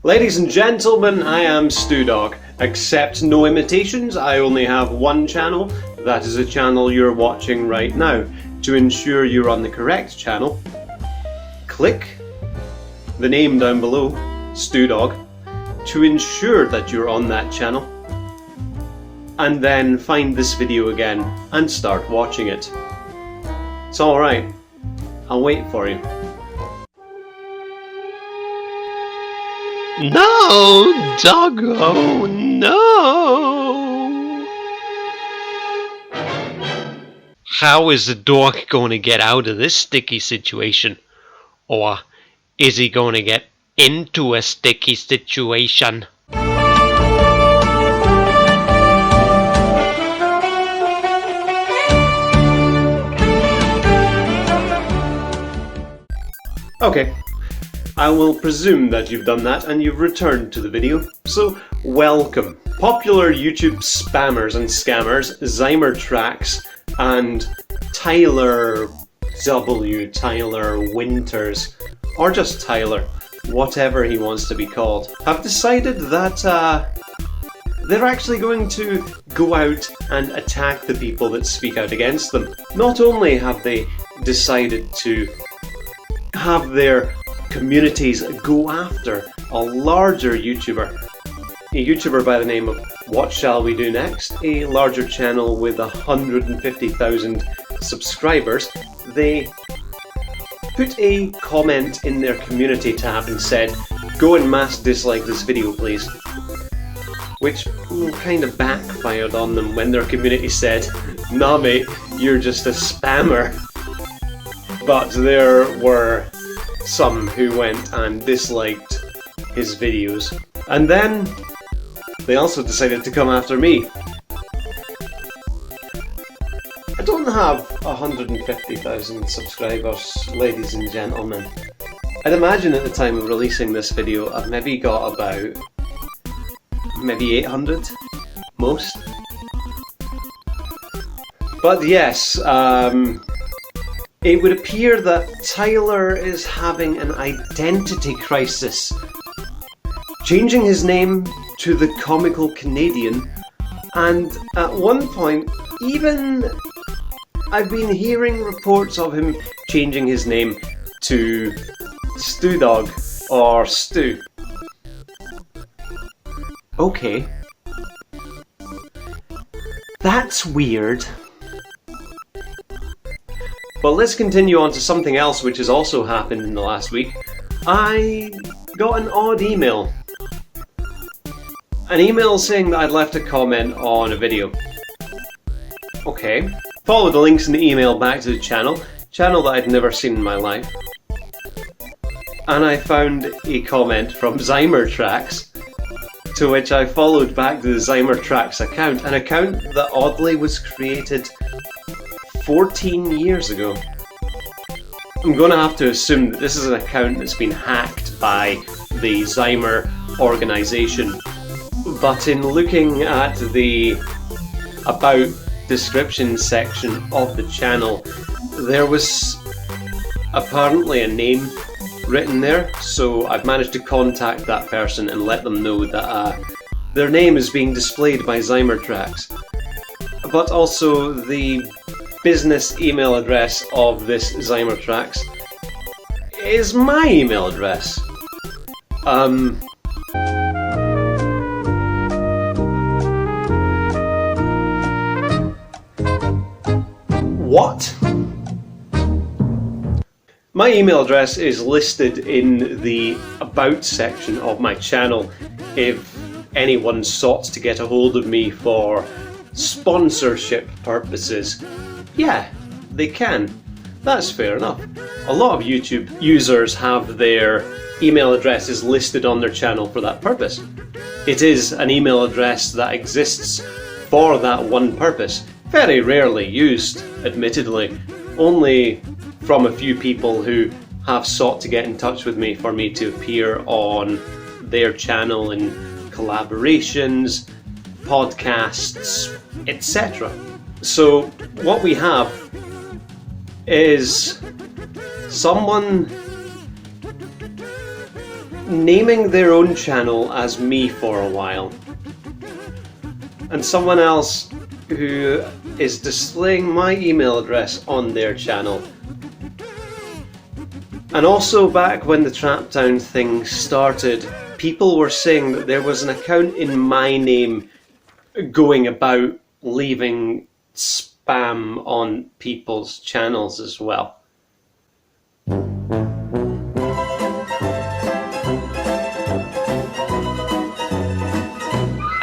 Ladies and gentlemen, I am StooDogg. Accept no imitations, I only have one channel. That is a channel you're watching right now. To ensure you're on the correct channel, click the name down below, StooDogg, to ensure that you're on that channel. And then find this video again and start watching it. It's alright. I'll wait for you. No, doggo, no! How is the dog going to get out of this sticky situation? Or is he going to get into a sticky situation? Okay. I will presume that you've done that and you've returned to the video, so welcome. Popular YouTube spammers and scammers, XimerTracks and Tyler Winters, or just Tyler, whatever he wants to be called, have decided that they're actually going to go out and attack the people that speak out against them. Not only have they decided to have their communities go after a larger YouTuber, a YouTuber by the name of whatshallwedonext, a larger channel with 150,000 subscribers. They put a comment in their community tab and said, "Go and mass dislike this video please," which kind of backfired on them when their community said, "Nah mate, you're just a spammer." But there were some who went and disliked his videos. And then they also decided to come after me. I don't have 150,000 subscribers, ladies and gentlemen. I'd imagine at the time of releasing this video I've maybe got about 800, most. But yes, it would appear that Tyler is having an identity crisis, changing his name to the Comical Canadian, and at one point even I've been hearing reports of him changing his name to StooDogg or Stu. Okay. That's weird. But let's continue on to something else which has also happened in the last week. I got an odd email. An email saying that I'd left a comment on a video. Okay. Followed the links in the email back to the channel that I'd never seen in my life. And I found a comment from XimerTracks, to which I followed back to the XimerTracks account, an account that oddly was created 14 years ago. I'm going to have to assume that this is an account that's been hacked by the Ximer organisation, but in looking at the About description section of the channel, there was apparently a name written there, so I've managed to contact that person and let them know that their name is being displayed by XimerTracks, but also the business email address of this XimerTracks is my email address. What? My email address is listed in the About section of my channel if anyone sought to get a hold of me for sponsorship purposes. Yeah, they can. That's fair enough. A lot of YouTube users have their email addresses listed on their channel for that purpose. It is an email address that exists for that one purpose. Very rarely used, admittedly. Only from a few people who have sought to get in touch with me for me to appear on their channel in collaborations, podcasts, etc. So what we have is someone naming their own channel as me for a while, and someone else who is displaying my email address on their channel. And also back when the Traptown thing started, people were saying that there was an account in my name going about leaving spam on people's channels as well.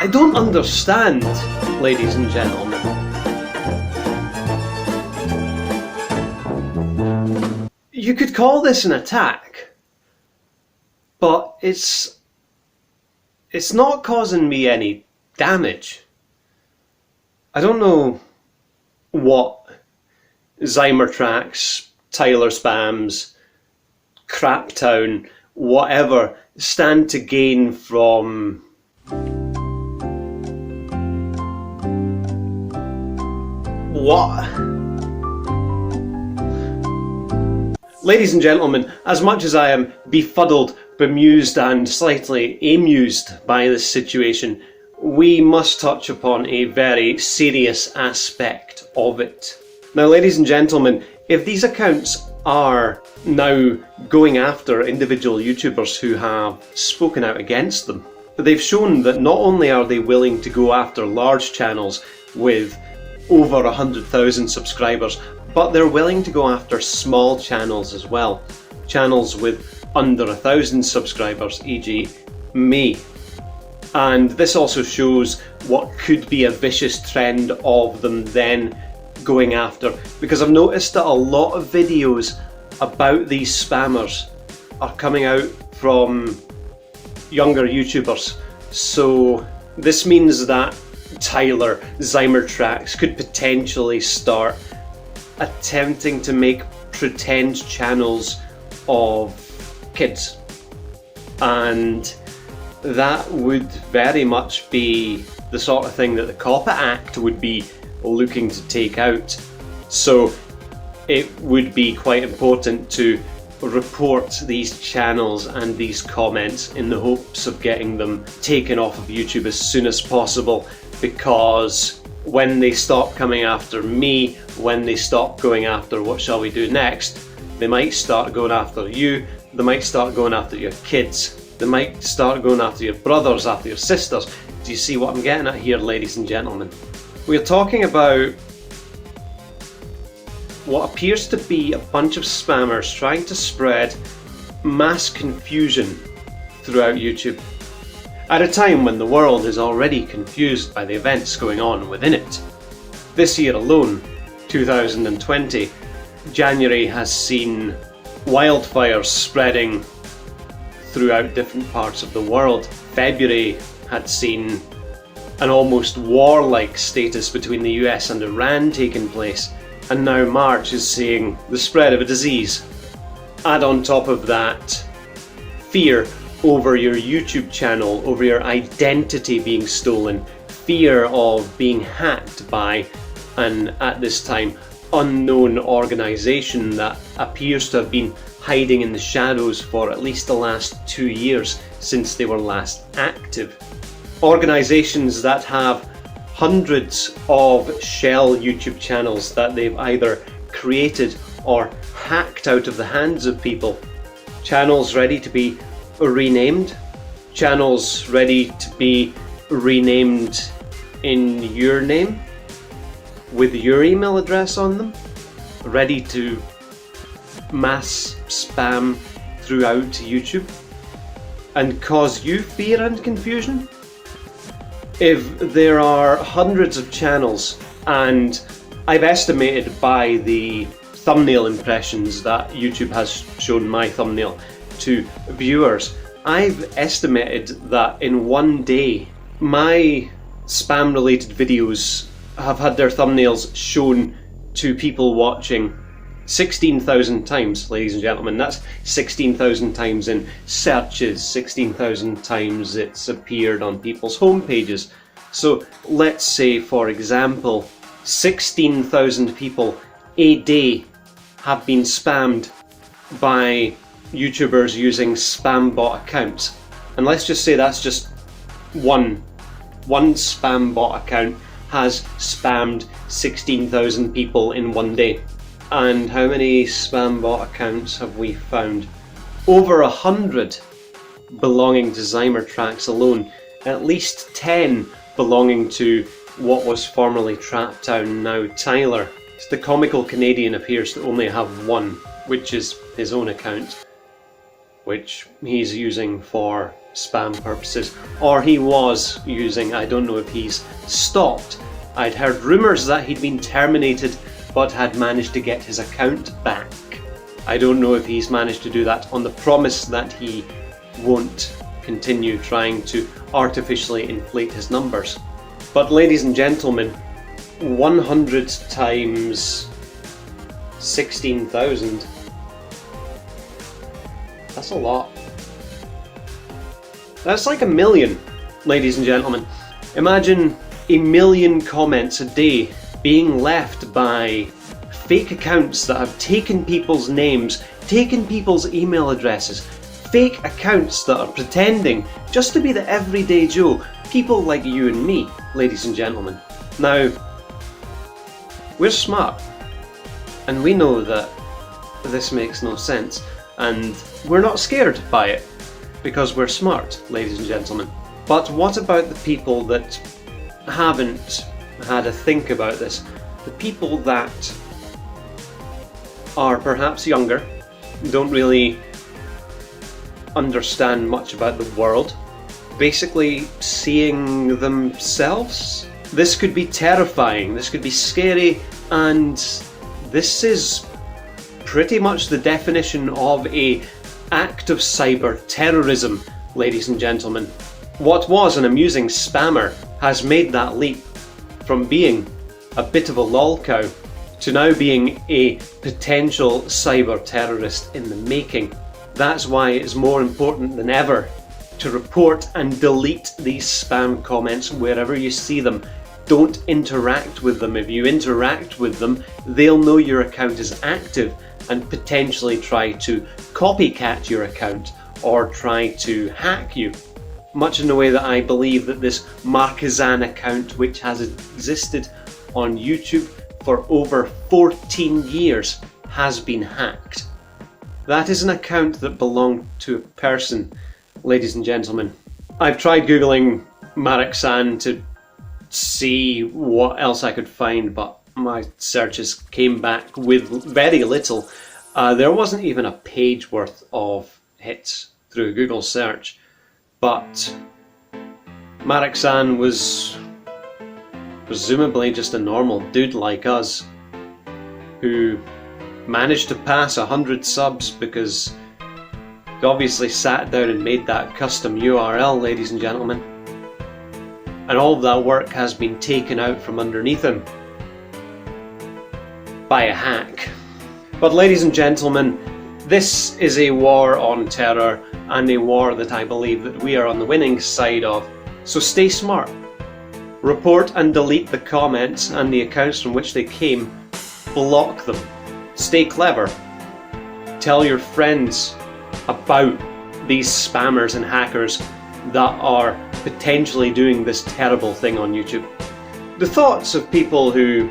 I don't understand, ladies and gentlemen. You could call this an attack, but it's not causing me any damage. I don't know what XimerTracks, Tyler Spams, Craptown, whatever, stand to gain from what? Ladies and gentlemen, as much as I am befuddled, bemused and slightly amused by this situation, we must touch upon a very serious aspect of it. Now, ladies and gentlemen, if these accounts are now going after individual YouTubers who have spoken out against them, they've shown that not only are they willing to go after large channels with over 100,000 subscribers, but they're willing to go after small channels as well. Channels with under 1,000 subscribers, e.g. me. And this also shows what could be a vicious trend of them then going after, because I've noticed that a lot of videos about these spammers are coming out from younger YouTubers. So this means that Tyler, XimerTracks could potentially start attempting to make pretend channels of kids, and that would very much be the sort of thing that the COPPA Act would be looking to take out. So it would be quite important to report these channels and these comments in the hopes of getting them taken off of YouTube as soon as possible, because when they stop coming after me, when they stop going after What Shall We Do Next, they might start going after you, they might start going after your kids, they might start going after your brothers, after your sisters. Do you see what I'm getting at here, ladies and gentlemen? We're talking about what appears to be a bunch of spammers trying to spread mass confusion throughout YouTube, at a time when the world is already confused by the events going on within it. This year alone, 2020, January has seen wildfires spreading throughout different parts of the world. February had seen an almost warlike status between the US and Iran taking place, and now March is seeing the spread of a disease. Add on top of that fear over your YouTube channel, over your identity being stolen, fear of being hacked by an, at this time, unknown organisation that appears to have been hiding in the shadows for at least the last 2 years since they were last active. Organisations that have hundreds of shell YouTube channels that they've either created or hacked out of the hands of people. Channels ready to be renamed, channels ready to be renamed in your name, with your email address on them, ready to mass spam throughout YouTube and cause you fear and confusion. If there are hundreds of channels, and I've estimated by the thumbnail impressions that YouTube has shown my thumbnail to viewers, I've estimated that in one day my spam related videos have had their thumbnails shown to people watching 16,000 times, ladies and gentlemen. That's 16,000 times in searches, 16,000 times it's appeared on people's home pages. So let's say, for example, 16,000 people a day have been spammed by YouTubers using spam bot accounts. And let's just say that's just one spam bot account has spammed 16,000 people in one day. And how many spam bot accounts have we found? Over 100 belonging to XimerTracks alone. At least 10 belonging to what was formerly Traptown, now Tyler. The Comical Canadian appears to only have one, which is his own account, which he's using for spam purposes, or he was using. I don't know if he's stopped. I'd heard rumours that he'd been terminated but had managed to get his account back. I don't know if he's managed to do that on the promise that he won't continue trying to artificially inflate his numbers. But ladies and gentlemen, 100 times 16,000, that's a lot. That's like 1 million, ladies and gentlemen. Imagine 1 million comments a day being left by fake accounts that have taken people's names, taken people's email addresses, fake accounts that are pretending just to be the everyday Joe, people like you and me, ladies and gentlemen. Now, we're smart, and we know that this makes no sense, and we're not scared by it, because we're smart, ladies and gentlemen. But what about the people that haven't had a think about this? The people that are perhaps younger, don't really understand much about the world, basically seeing themselves? This could be terrifying, this could be scary, and this is pretty much the definition of an act of cyber terrorism, ladies and gentlemen. What was an amusing spammer has made that leap from being a bit of a lolcow to now being a potential cyber terrorist in the making. That's why it's more important than ever to report and delete these spam comments wherever you see them. Don't interact with them. If you interact with them, they'll know your account is active and potentially try to copycat your account or try to hack you. Much in the way that I believe that this Marquezan account, which has existed on YouTube for over 14 years, has been hacked. That is an account that belonged to a person, ladies and gentlemen. I've tried Googling Marquezan to see what else I could find, but my searches came back with very little. There wasn't even a page worth of hits through Google search, but Marquezan was presumably just a normal dude like us who managed to pass 100 subs because he obviously sat down and made that custom URL, ladies and gentlemen. And all of that work has been taken out from underneath him by a hack. But ladies and gentlemen, this is a war on terror and a war that I believe that we are on the winning side of. So stay smart. Report and delete the comments and the accounts from which they came. Block them. Stay clever. Tell your friends about these spammers and hackers that are potentially doing this terrible thing on YouTube. The thoughts of people who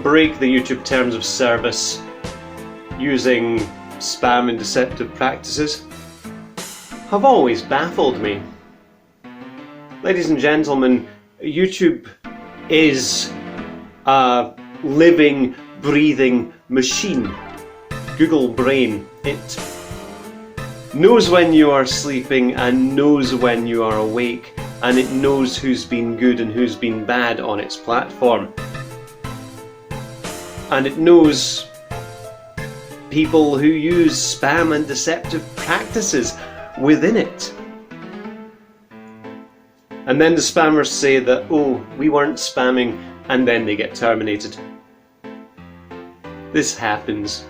break the YouTube terms of service using spam and deceptive practices have always baffled me. Ladies and gentlemen, YouTube is a living, breathing machine. Google Brain. It knows when you are sleeping and knows when you are awake, and it knows who's been good and who's been bad on its platform. And it knows people who use spam and deceptive practices within it. And then the spammers say that, oh, we weren't spamming, and then they get terminated. This happens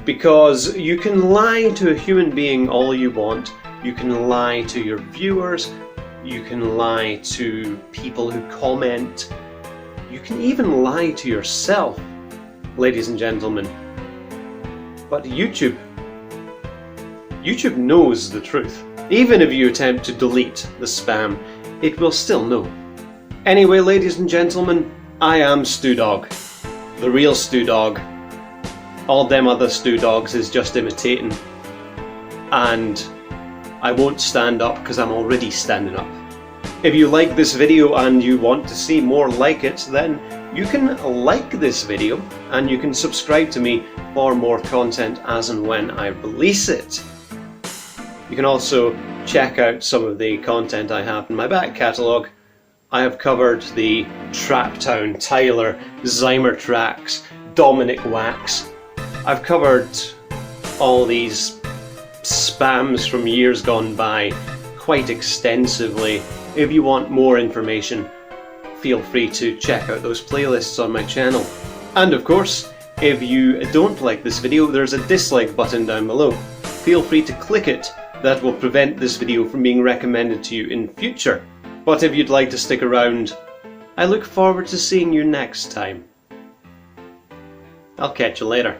because you can lie to a human being all you want. You can lie to your viewers, you can lie to people who comment, you can even lie to yourself, ladies and gentlemen. But YouTube knows the truth. Even if you attempt to delete the spam, it will still know. Anyway, ladies and gentlemen, I am StooDogg. The real StooDogg. All them other StooDoggs is just imitating. And I won't stand up because I'm already standing up. If you like this video and you want to see more like it, then you can like this video and you can subscribe to me for more content as and when I release it. You can also check out some of the content I have in my back catalogue. I have covered the Traptown, Tyler, XimerTracks, Dominic Wax. I've covered all these spams from years gone by quite extensively. If you want more information, feel free to check out those playlists on my channel. And of course, if you don't like this video, there's a dislike button down below. Feel free to click it. That will prevent this video from being recommended to you in future. But if you'd like to stick around, I look forward to seeing you next time. I'll catch you later.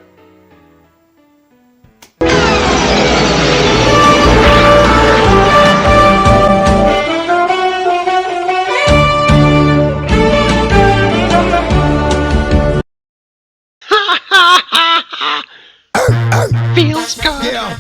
Feels good. Yeah.